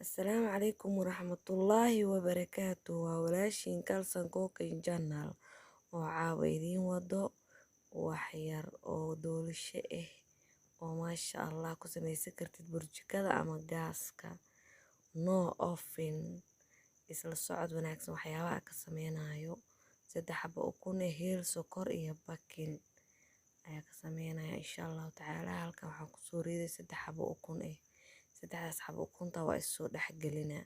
Asalaamu calaykum waraxmatullaahi wabarakaatu. Waa walaashiin Kalsan Cooking Channel oo caawa idiin wado wax yar oo doolasho ah oo maasha Allah ku samaysan kartid burjikada ama gaaska. No oven. Isla socod wanaagsan waxyaabaha ka sameynayo. 3 xabo ukun ah, heel, sokor iyo bakin ayaa ka sameynaya insha Allah tacaala. Halkan waxaan ku soo riday 3 xabo ukun ah. 3daas xabo ukunta waa isoo dhexgelina.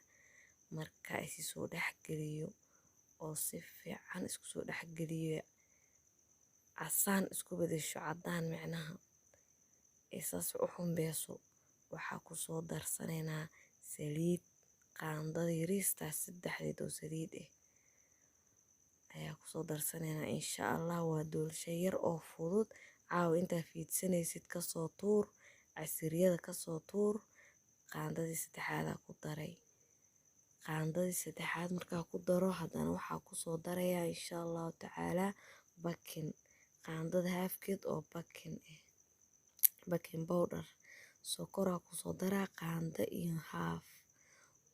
Marka isoo dhexgeliyo oo si fiican isku soo dhexgeliyo casaan isku bedesho cadaan micnaha isaas u xumbeeso waxaa ku soo darsaneynaa saliid qaandada yariista 3 litir oo saliid ah ayaa ku soo darsaneynaa insha Allah. Waa doolasho yar oo fudud. Caawa inta fiidsanaysid ka soo tuur casiriyada ka soo tuur. Qaandadii 3aad ku daray. Qaandadii 3aad markaa ku daro haddana waxaa ku soo daraya insha Allah tacaala bakin. Qaandada haafkeed oo bakin ah. Baking powder. Sokoraa ku soo daraa qaanda iyo haaf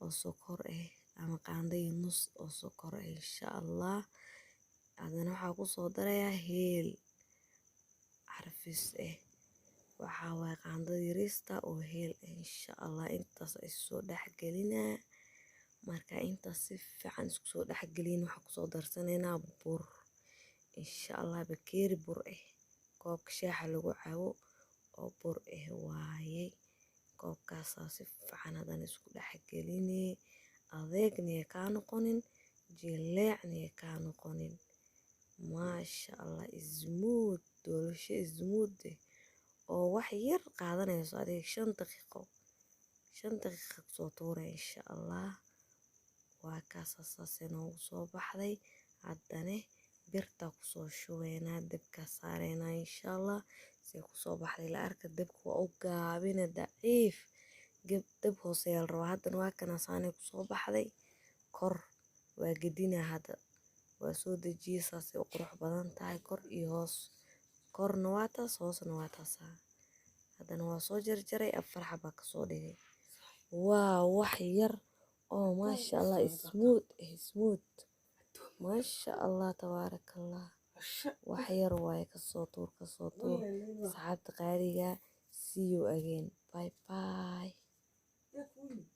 oo sokor ah ama qaanda iyo nus oo sokor ah insha Allah. Haddana waxaa ku soo daraya heel carfis ah. Waxaa waay qaandada yariista oo heel insha Allah. Intaas isoo dhexgelinaa. Marka intaas si fiican isku soo dhexgelin waxaa ku soo darsaneynaa bur insha Allah. Bakeeri bur ah. Koobka shaaha lagu cabo oo bur ah waaye. Koobkaas si fiican haddana isku dhexgelinee. Adeegna ka noqonin, jileecna ka noqonin. Maasha Allah smooth. Doolasho smooth ah oo wax yar qaadanayso adeeg 5 daqiiqo. 5 daqiiqo ku soo tuuray insha Allah. Waa kaas asaasina ugu soo baxday. Haddana birta ku soo shubeynaa dabka saarayna insha Allah. Si ku soo baxday la arka dabku waa u gaabina daciif. Dab hoose yal rabo. Haddana waa kana saanay ku soo baxday. Kor waa gedina hadda. Waa soo dejiye saasi u qurux badan tahay kor iyo hoos. Korna waa taas hoosna waa taasa. Haddana waa soo jarjaray 4 xabo ka soo dhigay. Waa wax yar oo maasha Allah smooth ah smooth. Maasha Allah tabaarakallah. Wax yar waay ka soo tuur ka soo tuur. Saxaabta qaaliga see you again. Bye bye.